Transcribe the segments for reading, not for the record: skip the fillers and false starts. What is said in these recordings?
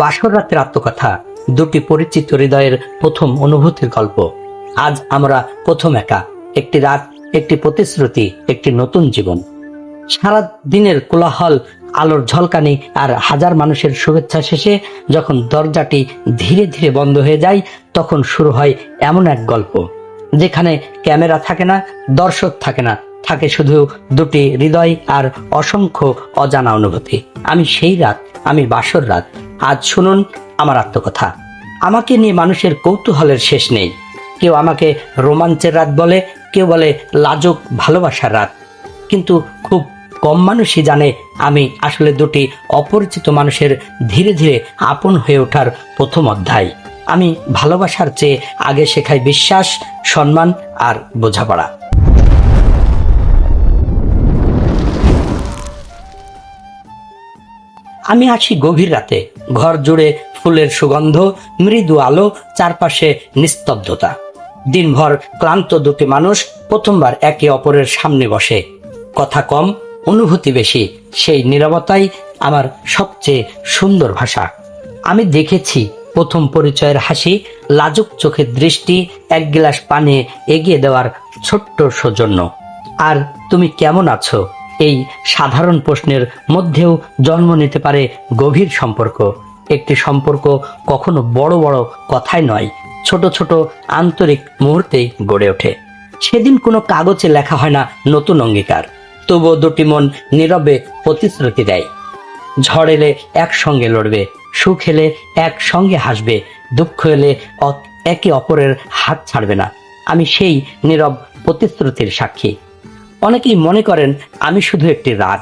বাসর রাতের আত্মকথা, দুটি পরিচিত হৃদয়ের প্রথম অনুভূতির গল্প। আজ আমরা প্রথম একা, একটি রাত, একটি প্রতিশ্রুতি, একটি নতুন জীবন। সারা দিনের কোলাহল, আলোর ঝলকানি আর হাজার মানুষের শুভেচ্ছা শেষে যখন দরজাটি ধীরে ধীরে বন্ধ হয়ে যায়, তখন শুরু হয় এমন এক গল্প যেখানে ক্যামেরা থাকে না, দর্শক থাকে না, থাকে শুধু দুটি হৃদয় আর অসংখ্য অজানা অনুভূতি। আমি সেই রাত, আমি বাসর রাত। আজ শুনুন আমার আত্মকথা। আমাকে নিয়ে মানুষের কৌতূহলের শেষ নেই। কেউ আমাকে রোমাঞ্চের রাত বলে, কেউ বলে লাজুক ভালোবাসার রাত, কিন্তু খুব কম মানুষই জানে আমি আসলে দুটি অপরিচিত মানুষের ধীরে ধীরে আপন হয়ে ওঠার প্রথম অধ্যায়। আমি ভালোবাসার চেয়ে আগে শেখাই বিশ্বাস, সম্মান আর বোঝাপড়া। আমি আসি গভীর রাতে, ঘর জুড়ে ফুলের সুগন্ধ, মৃদু আলো, চারপাশে নিস্তব্ধতা। দিনভর ক্লান্ত দুটি মানুষ প্রথমবার একে অপরের সামনে বসে। কথা কম, অনুভূতি বেশি। সেই নীরবতাই আমার সবচেয়ে সুন্দর ভাষা। আমি দেখেছি প্রথম পরিচয়ের হাসি, লাজুক চোখের দৃষ্টি, এক গ্লাস পানি এগিয়ে দেওয়ার ছোট্ট সৌজন্য। আর তুমি কেমন আছো, এই সাধারণ প্রশ্নের মধ্যেও জন্ম নিতে পারে গভীর সম্পর্ক। একটি সম্পর্ক কখনো বড় বড় কথায় নয়, ছোট ছোট আন্তরিক মুহূর্তেই গড়ে ওঠে। সেদিন কোনো কাগজে লেখা হয় না নতুন অঙ্গীকার, তবুও দুটি মন নীরবে প্রতিশ্রুতি দেয়। ঝড় এলে একসঙ্গে লড়বে, সুখ এলে একসঙ্গে হাসবে, দুঃখ এলে একে অপরের হাত ছাড়বে না। আমি সেই নীরব প্রতিশ্রুতির সাক্ষী। অনেকেই মনে করেন আমি শুধু একটি রাত,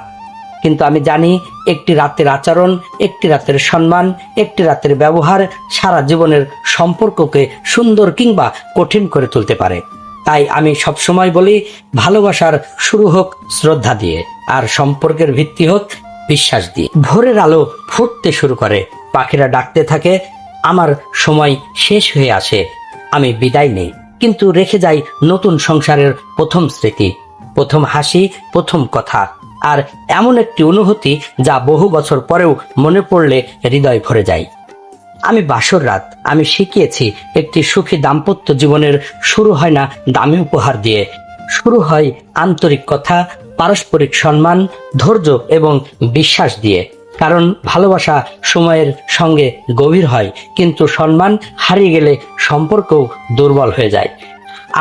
কিন্তু আমি জানি একটি রাতের আচরণ, একটি রাতের সম্মান, একটি রাতের ব্যবহার সারা জীবনের সম্পর্ককে সুন্দর কিংবা কঠিন করে তুলতে পারে। তাই আমি সবসময় বলি, ভালোবাসার শুরু হোক শ্রদ্ধা দিয়ে, আর সম্পর্কের ভিত্তি হোক বিশ্বাস দিয়ে। ভোরের আলো ফুটতে শুরু করে, পাখিরা ডাকতে থাকে, আমার সময় শেষ হয়ে আসে। আমি বিদায় নেই, কিন্তু রেখে যাই নতুন সংসারের প্রথম স্মৃতি, প্রথম হাসি, প্রথম কথা, আর এমন একটি অনুভূতি যা বহু বছর পরেও মনে পড়লে হৃদয় ভরে যায়। আমি বাসর রাত। আমি শিখিয়েছি একটি সুখী দাম্পত্য জীবনের শুরু হয় না দামি উপহার দিয়ে, শুরু হয় আন্তরিক কথা, পারস্পরিক সম্মান, ধৈর্য এবং বিশ্বাস দিয়ে। কারণ ভালোবাসা সময়ের সঙ্গে গভীর হয়, কিন্তু সম্মান হারিয়ে গেলে সম্পর্কও দুর্বল হয়ে যায়।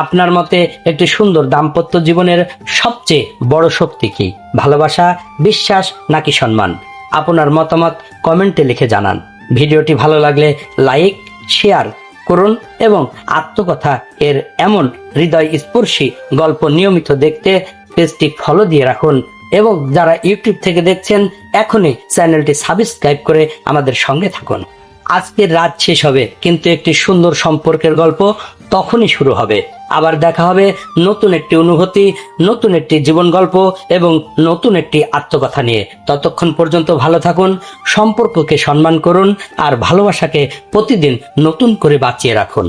আপনার মতে একটি সুন্দর দাম্পত্য জীবনের সবচেয়ে বড় শক্তি কি? ভালোবাসা, বিশ্বাস নাকি সম্মান? আপনার মতামত কমেন্টে লিখে জানান। ভিডিওটি ভালো লাগলে লাইক, শেয়ার করুন এবং আত্মকথা এর এমন হৃদয় স্পর্শী গল্প নিয়মিত দেখতে পেজটি ফলো দিয়ে রাখুন। এবং যারা ইউটিউব থেকে দেখছেন, এখনই চ্যানেলটি সাবস্ক্রাইব করে আমাদের সঙ্গে থাকুন। আজকের রাত শেষ হবে, কিন্তু একটি সুন্দর সম্পর্কের গল্প তখনই শুরু হবে। আবার দেখা হবে নতুন একটি অনুভূতি, নতুন একটি জীবন গল্প এবং নতুন একটি আত্মকথা নিয়ে। ততক্ষণ পর্যন্ত ভালো থাকুন, সম্পর্ককে সম্মান করুন আর ভালোবাসাকে প্রতিদিন নতুন করে বাঁচিয়ে রাখুন।